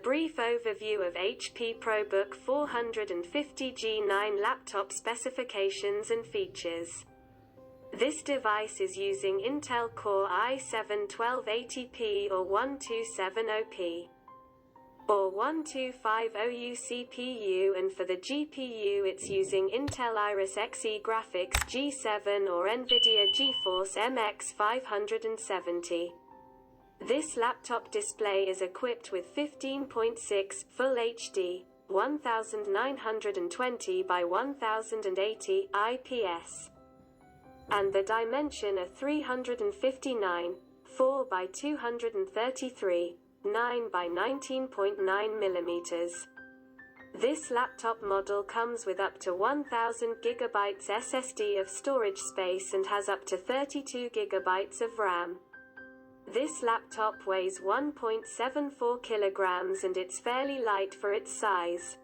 brief overview of HP ProBook 450G9 laptop specifications and features. This device is using Intel Core i7-1280p or 1270p or 1250U CPU, and for the GPU it's using Intel Iris Xe Graphics G7 or NVIDIA GeForce MX 570. This laptop display is equipped with 15.6 Full HD 1920 by 1080 IPS, and the dimension are 359 4 by 233 9 by 19.9 millimeters. This laptop model comes with up to 1000 gigabytes SSD of storage space and has up to 32 gigabytes of RAM. This laptop weighs 1.74 kilograms and it's fairly light for its size.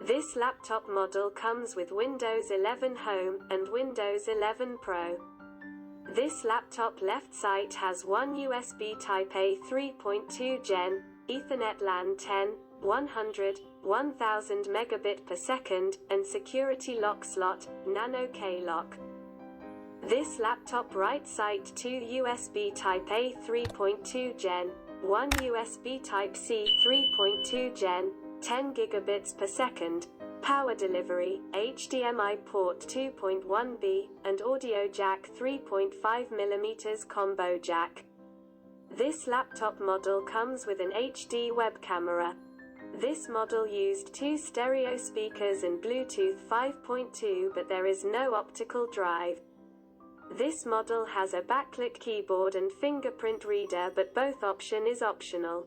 This laptop model comes with Windows 11 Home and Windows 11 Pro. This laptop left side has one USB Type-A 3.2 Gen, Ethernet LAN 10, 100, 1000 megabit per second, and security lock slot, Nano K-Lock. This laptop right side 2 USB Type-A 3.2 Gen, 1 USB Type-C 3.2 Gen, 10 gigabits per second, power delivery, HDMI port 2.1b, and audio jack 3.5mm combo jack. This laptop model comes with an HD web camera. This model used 2 stereo speakers and Bluetooth 5.2, but there is no optical drive. This model has a backlit keyboard and fingerprint reader, but both option is optional.